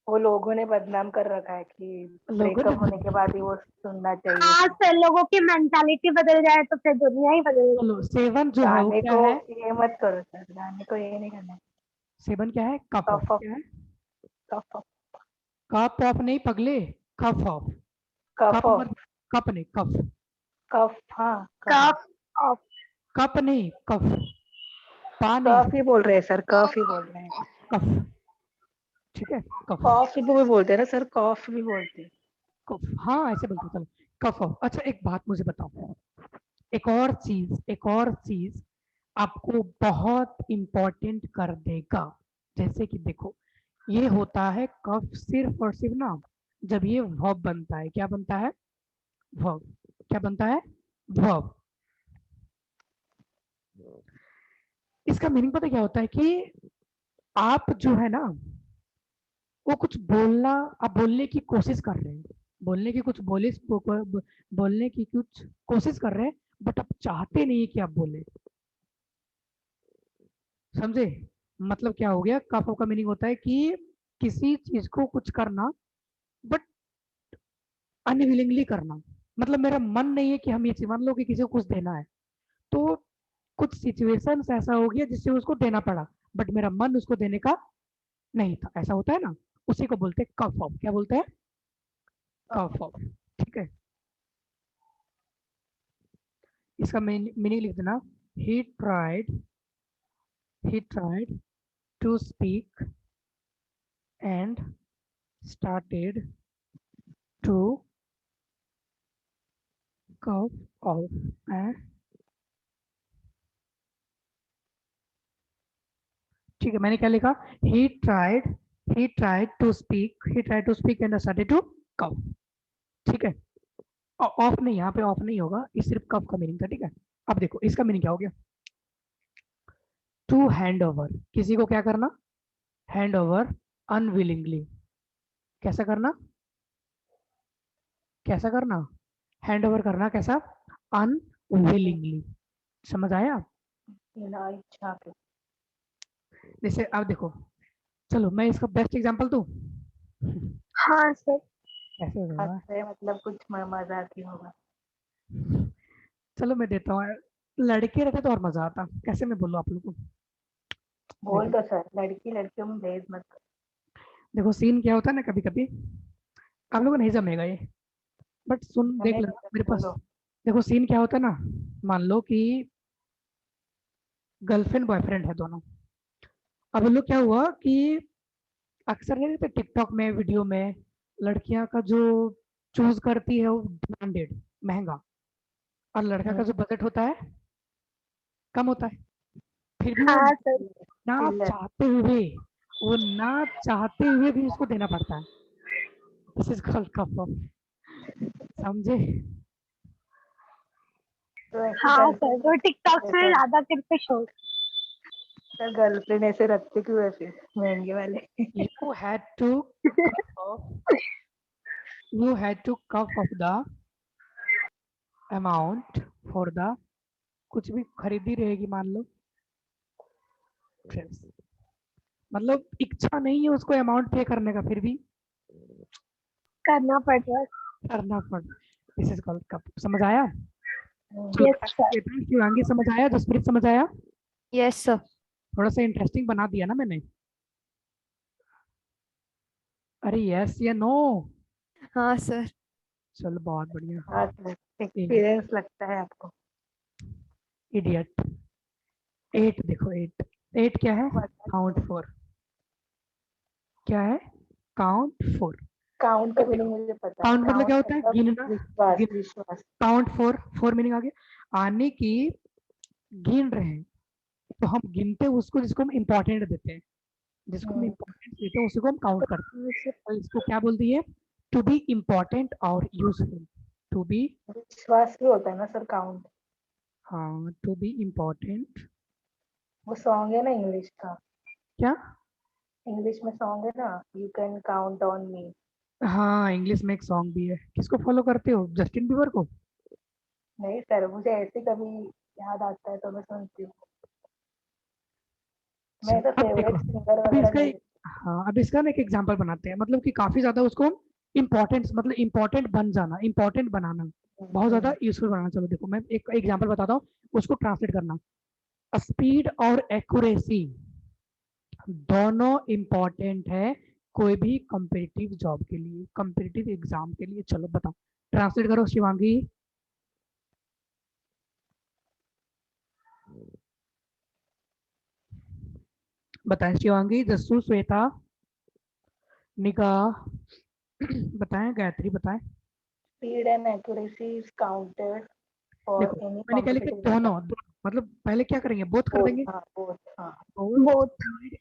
वो लोगों ने बदनाम कर रखा है कि लोगों ने ब्रेकअप होने के बाद ही वो सुनना चाहिए हाँ था। सर, लोगों की मेंटालिटी बदल जाए तो फिर दुनिया ही बदल जाए। चलो, सेवन जो है वो गाने क्या को है? ये मत करो सर, गाने को ये नहीं करना है। सेवन क्या है? कप ऑफ कफ ऑफ, क्या है? कफ ऑफ, कप ऑफ नहीं पगले, कफ ऑफ। कफ कप ऑफ, मत, कप नहीं, कफ। कफ, हाँ कफ। कफ ऑफ। कप नहीं, कफ। पा नहीं, कफ ही बोल रहे हैं सर, कफ ही बोल रहे हैं। कफ। ठीक है, कफ। कॉफ भी बोलते हैं ना सर, कॉफ भी बोलते हैं। कफ, हाँ ऐसे बोलते हैं, चलो कफ ऑफ। अच्छा एक बात मुझे बताओ, एक और चीज आपको बहुत इंपॉर्टेंट कर देगा। जैसे कि देखो, ये होता है कफ सिर्फ और सिर्फ ना जब ये वर्ब बनता है। क्या बनता है? वर्ब। क्या बनता है? वर्ब। इसका मीनिंग पता क्या होता है कि आप जो है ना, वो कुछ बोलना, आप बोलने की कोशिश कर रहे हैं, बोलने की कुछ बोलने की कुछ कोशिश कर रहे हैं, बट आप चाहते नहीं है कि आप बोले। समझे? मतलब क्या हो गया? कफ का मीनिंग होता है कि किसी चीज को कुछ करना, बट अनविलिंगली करना। मतलब मेरा मन नहीं है कि हम ये चीज, मान लो कि किसी को कुछ देना है, तो कुछ सिचुएशंस ऐसा हो गया जिससे उसको देना पड़ा, बट मेरा मन उसको देने का नहीं था। ऐसा होता है ना, उसी को बोलते हैं कफ ऑफ। क्या बोलते हैं? कफ ऑफ। ठीक है, इसका मीनिंग लिख देना। He tried he tried to speak and started to cough off a, ठीक है, मैंने क्या लिखा? he tried to speak and started to cough। ठीक है, ऑफ नहीं, यहाँ पे ऑफ नहीं होगा, ये सिर्फ कफ का मीनिंग था। ठीक है, अब देखो इसका मीनिंग क्या हो गया। टू हैंड ओवर, किसी को क्या करना? Hand over unwillingly. कैसा करना? कैसा करना? हैंड ओवर करना कैसा? अनविलिंगली। समझ आया? बिना इच्छा के। जैसे अब देखो, चलो मैं इसका बेस्ट एग्जांपल दूं। हाँ सर। कैसे हद होगा? से मतलब कुछ मजाक ही होगा। चलो मैं देता हूँ। लड़के रहते तो और मजा आता। कैसे मैं बोलूँ आप लोगों को? बोल देखो, दो सर, लड़की लड़कियों में भेद मत देखो सीन क्या होता है ना, कभी कभी आप लोगों को नहीं जमेगा ये, बट सुन करो। देख नहीं लेना सर, मेरे पास। बोलो। देखो सीन क्या होता है ना, मान लो कि गर्लफ्रेंड बॉयफ्रेंड है दोनों। अब लोग क्या हुआ कि अक्सर नहीं रहते टिकटॉक में, वीडियो में, लड़कियां का जो चूज करती है वो ब्रांडेड महंगा, और लड़का का जो बजट होता है कम होता है। फिर भी वो हाँ सर। ना चिल्लर। चाहते हुए, वो ना चाहते हुए भी उसको देना पड़ता है। This is called cup of. समझे? तो ऐसे हाँ सर, जो टिकटॉक में सर ज्यादा करके शो। गर्लफ्रेंड ऐसे रखते क्यों है फिर महंगे वाले? You had to you had to cuff of the amount for the कुछ भी खरीदी रहेगी मान लो ड्रेस, मतलब इच्छा नहीं है उसको अमाउंट पे करने का, फिर भी करना पड़ रहा है। करना पड़, दिस इज कॉल्ड कप। समझ आया? Yes, sir. शिवांगी समझ आया? जसप्रीत समझ आया? Yes, sir. थोड़ा सा इंटरेस्टिंग बना दिया ना मैंने? अरे यस या नो? हाँ सर. चलो बहुत बढ़िया। हाँ सर, एक्सपीरियंस लगता है आपको। इडियट। 8 देखो, 8 क्या है? काउंट 4। क्या है? काउंट 4। काउंट का मीनिंग मुझे पता है। काउंट मतलब क्या होता है? गिनना। विश्वास, विश्वास। काउंट 4 मीनिंग आगे आने की, गिन रहे हैं तो हम गिनते हैं उसको जिसको हम इम्पोर्टेंट देते हैं, जिसको हम इम्पोर्टेंट देते हैं उसी को हम काउंट करते हैं। तो इसको क्या बोलती है? टू बी इम्पोर्टेंट और यूजफुल। टू बी, विश्वास भी होता है ना सर काउंट? हाँ, टू बी इम्पोर्टेंट। वो सॉन्ग है ना इंग्लिश का, क्या? इंग्लिश में सॉन्ग है ना, you can count on me. हाँ, इंग्लिश में एक सॉन्ग भी है। किसको फॉलो करते हो? जस्टिन बीबर को? नहीं सर, मुझे ऐसे कभी याद आता है तो मैं सुनती हूँ। मैं तो अब देखो, फेवरेट सिंगर अभी वगैरह इसका नहीं। हाँ, अब इसका ना एक एग्जांपल बनाते हैं, मतलब कि काफी ज्यादा उसको इम्पोर्टेंट, मतलब इम्पोर्टेंट बन जाना, इम्पोर्टेंट बनाना, बहुत ज्यादा यूजफुल बनाना। चलो देखो, मैं एक एग्जांपल बताता हूँ, उसको ट्रांसलेट करना। स्पीड और एक्यूरेसी दोनों इम्पोर्टेंट है कोई भी कॉम्पिटिटिव जॉब के लिए, कॉम्पिटिटिव एग्जाम के लिए। चलो बताओ, ट्रांसलेट करो शिवांगी। बताएं शिवांगी, जस्सू, श्वेता, निगाह, बताएं, गायत्री बताएं। Speed and accuracy is counted for देखो एनी मैंने क्या लिखा? कॉम्पिटिटिव दोनों, एग्जाम। मतलब पहले क्या करेंगे? बोथ कर देंगे। हाँ बोथ, हाँ। Both.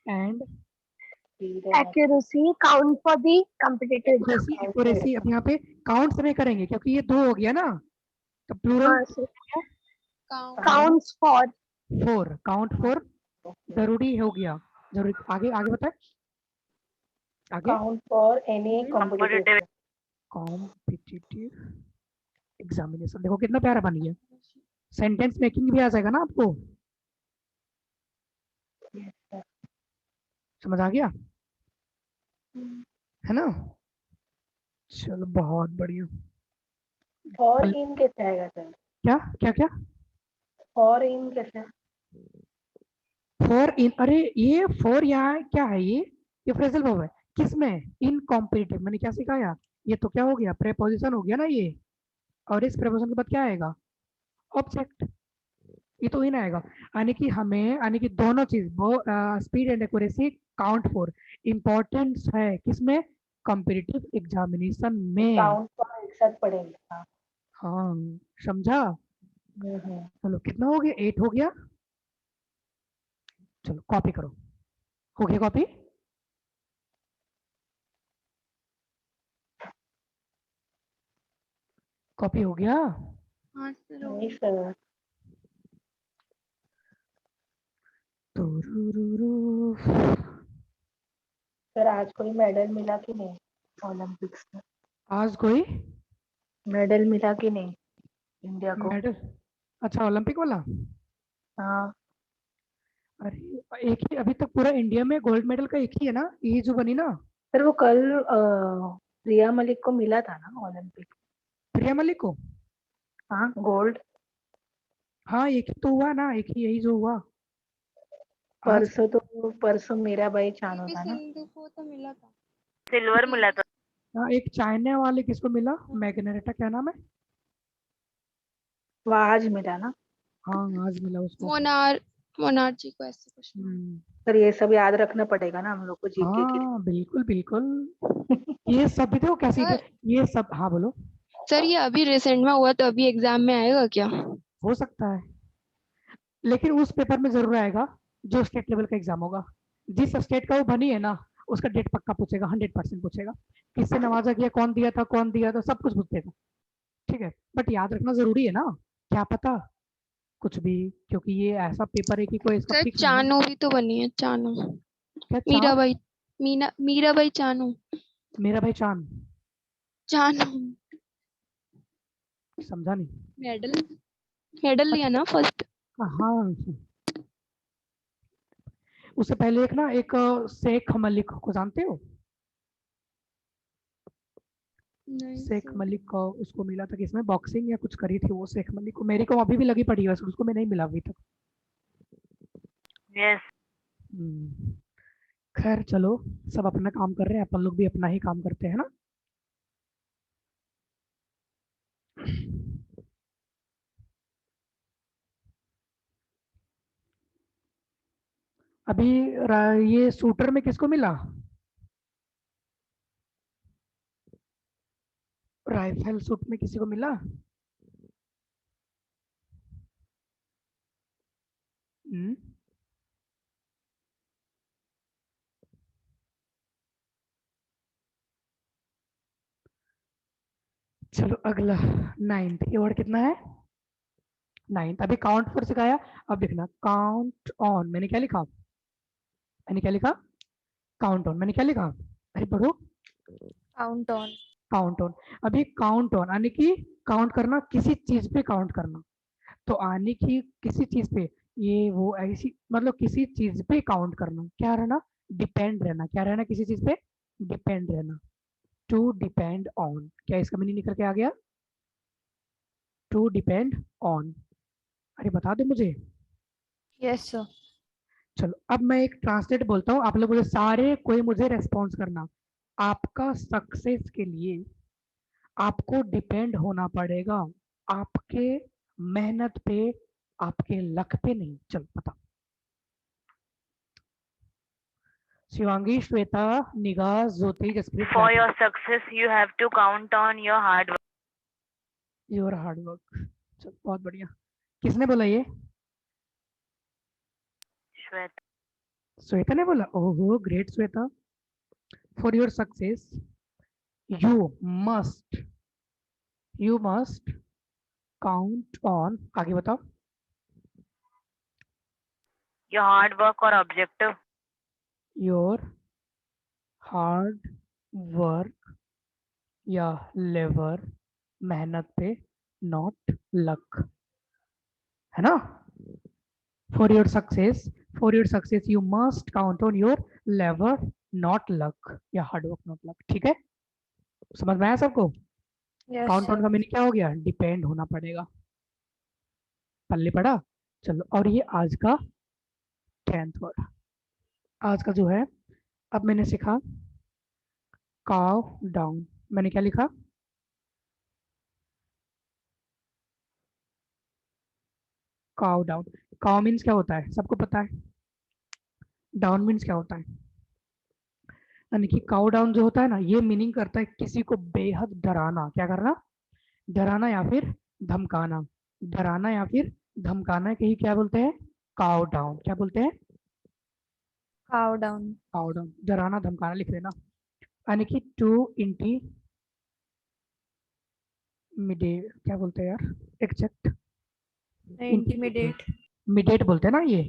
And speed and Accuracy count for the competitive exam. Accuracy, accuracy अब यहाँ पे काउंट से नहीं करेंगे क्योंकि ये 2 हो गया ना, तो प्लूरल हाँ sir. Count. Counts for. 4, count 4 जरूरी हो गया। जरूरी, आगे आगे बताए, आगे। Count for any competitive Competitive. Competitive examination. देखो कितना प्यारा बन गया। सेंटेंस मेकिंग भी आ जाएगा ना आपको, समझ आ गया है ना? चलो बहुत बढ़िया। फॉर इन कैसे आएगा सर? क्या क्या क्या? फॉर इन कैसे? फॉर इन, अरे ये फॉर यहाँ क्या है? ये फ्रेजल वर्ब है। किसमें? इन कॉम्पिटिटिव। मैंने क्या सिखाया? ये तो क्या हो गया? प्रेपोजिशन हो गया ना ये, और इस प्रेपोजिशन के बाद क्या आएगा? ऑब्जेक्ट। ये तो इन आएगा, यानी कि हमें, यानी कि दोनों चीज, वो speed and accuracy count for, importance है किसमें? कॉम्पिटिटिव एग्जामिनेशन में। काउंट फॉर एक साथ पढ़ेंगे। हाँ। हाँ, समझा? हम्म। चलो कितना हो गया? 8 हो गया। चलो कॉपी करो। हो गया कॉपी? कॉपी हो गया? हाँ सर. नहीं सर, तुरुरुरु। सर आज कोई मेडल मिला कि नहीं ओलंपिक्स में? आज कोई मेडल मिला कि नहीं इंडिया को? मेडल? अच्छा, ओलंपिक वाला? हाँ अरे एक ही अभी तक पूरा इंडिया में गोल्ड मेडल का एक ही है ना, ये जो बनी ना। सर वो कल प्रिया मलिक को मिला था ना ओलंपिक। प्रिया मलिक को? हाँ गोल्ड। हाँ एक ही तो हुआ ना, एक ही यही जो हुआ आज। परसों मेरा भाई चानू था ना। सिंधु को तो मिला था. सिल्वर मिला था. हाँ, एक चाइना वाले किसको मिला? मैग्नेटा, क्या नाम है? वो आज मिला ना। हाँ आज मिला उसको। मोनार्जी को ऐसे कुछ. सर ये सब याद रखना पड़ेगा ना हम लोग को जीके के हाँ बिल्कुल बिल्कुल, ये सब भी देखो कैसी, सर. ये सब। हाँ बोलो। सर ये अभी रिसेंट में हुआ तो अभी एग्जाम में आएगा क्या? हो सकता है, लेकिन उस पेपर में जरूर आएगा जो स्टेट लेवल का एग्जाम होगा। जिस स्टेट का वो बनी है ना, उसका डेट पक्का पूछेगा, 100% पूछेगा। किससे नवाजा गया, कौन दिया था, कौन दिया था, सब कुछ पूछेगा। ठीक है, बट याद रखना जरूरी है ना, क्या पता कुछ भी, क्योंकि ये ऐसा पेपर है कि कोई इसका सर फिक्स नहीं है। चानू भी तो बनी है, चानू। क्या चांद? मीराबाई, मीराबाई चानू। मेरा भाई चांद? चानू समझा नहीं। मेडल, मेडल लिया ना फर्स्ट। हाँ, उससे पहले एक ना, एक शेख मलिक को जानते हो? नहीं शेख सर। मलिक को उसको मिला था, किसमें बॉक्सिंग या कुछ करी थी वो शेख मलिक को, मेरे को अभी भी लगी पड़ी है वैसे, उसको मैं नहीं मिला अभी तक। Yes. हम्म, खैर चलो, सब अपना काम कर रहे हैं, अपन लोग भी अपना ही काम करते हैं ना। अभी ये शूटर में किसको मिला? राइफल शूट में किसी को मिला? हम्म, चलो अगला, नाइन्थ, ये वर्ड कितना है? नाइन्थ। अभी काउंट पर सिखाया, अब देखना काउंट ऑन, मैंने क्या लिखा? मैंने क्या लिखा? Count on. मैंने क्या लिखा? अरे पढ़ो। Count on. Count on. अभी काउंट ऑन यानी कि काउंट करना, किसी चीज पे काउंट करना। तो आने की किसी चीज पे, ये वो ऐसी, मतलब किसी चीज पे काउंट करना, क्या रहना? डिपेंड रहना। क्या रहना? किसी चीज पे डिपेंड रहना। टू डिपेंड ऑन, क्या इसका मीनिंग निकल के आ गया? To depend on. अरे बता दो मुझे। Yes sir. चलो अब मैं एक ट्रांसलेट बोलता हूँ, आप लोग मुझे सारे कोई मुझे रेस्पॉन्स करना। आपका सक्सेस के लिए आपको डिपेंड होना पड़ेगा आपके मेहनत पे, आपके लक पे नहीं। चल बता। Shivangi, Shweta, Nigah, Jyoti, Jaspreet, For Gayatri. your success, you have to count on your hard work. Your hard work. चल बहुत बढ़िया। किसने बोला ये? Shweta. श्वेता ने बोला। ओहो great Shweta. For your success you must, you must count on, आगे बताओ। Your hard work or objective. Your hard work या लेबर, मेहनत पे, नॉट लक, है ना? For your success, for your success you must count on your labour not luck, या हार्ड वर्क नॉट लक। ठीक है, समझ में आया सबको? Yes count on sir. का मीनिंग क्या हो गया? डिपेंड होना पड़ेगा। पल्ले पड़ा? चलो, और ये आज का 10th वर्ड, आज का जो है, अब मैंने सीखा काव डाउन। मैंने क्या लिखा? काव डाउन। काव मीन्स क्या होता है सबको पता है, डाउन मीन्स क्या होता है? यानी कि काउ डाउन जो होता है ना, ये मीनिंग करता है किसी को बेहद डराना। क्या करना? डराना या फिर धमकाना। डराना या फिर धमकाना के ही क्या बोलते हैं? Cow down. क्या बोलते हैं? Cow down. काउ डाउन, डराना धमकाना लिख लेना। यानी कि टू इंटीमिडेट, क्या बोलते हैं यार, एग्जैक्ट, इंटिमिडेट। मिडेट बोलते हैं ना ये।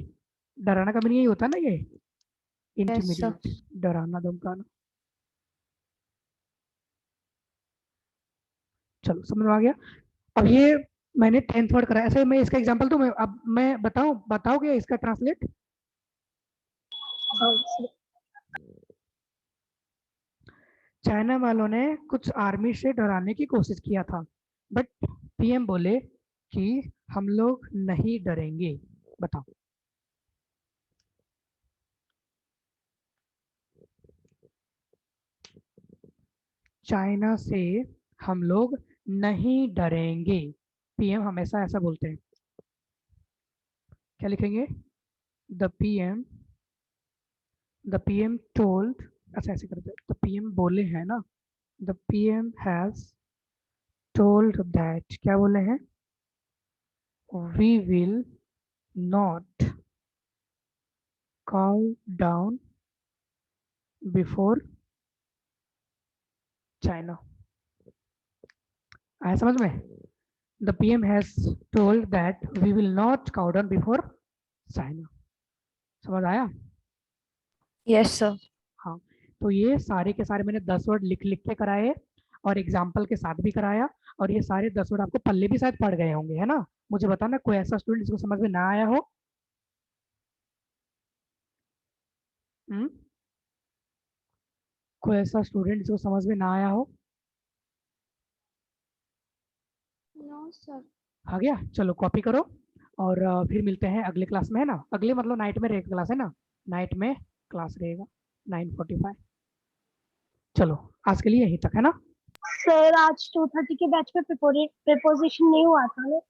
डराना का मीनिंग यही होता है ना ये, यस सर। इंटिमिडेट, डराना धमकाना। चलो समझ में आ गया। अब ये मैंने 10th वर्ड करा, ऐसे मैं इसका एग्जांपल दूं, मैं अब मैं बताऊं, बताओगे इसका ट्रांसलेट? चाइना वालों ने कुछ आर्मी से डराने की कोशिश किया था, बट पीएम बोले कि हम लोग नहीं डरेंगे। बताओ। चाइना से हम लोग नहीं डरेंगे, पीएम हमेशा ऐसा बोलते हैं। क्या लिखेंगे? द पीएम टोल्ड, ऐसा ऐसे करते, द पीएम बोले हैं ना, the PM has told that, क्या बोले हैं? We will not cow down before China. आया समझ में? the PM has told that we will not cow down before China. समझ आया? Yes, sir. हाँ, तो ये सारे के सारे मैंने 10 वर्ड लिख लिख के कराए और एग्जाम्पल के साथ भी कराया, और ये सारे 10 वर्ड आपको पल्ले भी शायद पढ़ गए होंगे, है ना? मुझे बताना कोई ऐसा स्टूडेंट जिसको समझ में ना आया हो। कोई ऐसा स्टूडेंट जिसको समझ में ना आया हो? No sir. आ गया? चलो कॉपी करो और फिर मिलते हैं अगले क्लास में, है ना? अगले मतलब नाइट में रहेगा क्लास, है ना? नाइट में क्लास रहेगा 9:45। चलो आज के लिए यहीं तक, है ना? सर आज 2:30 के बैच में प्रिपोजिशन नहीं हुआ था ना?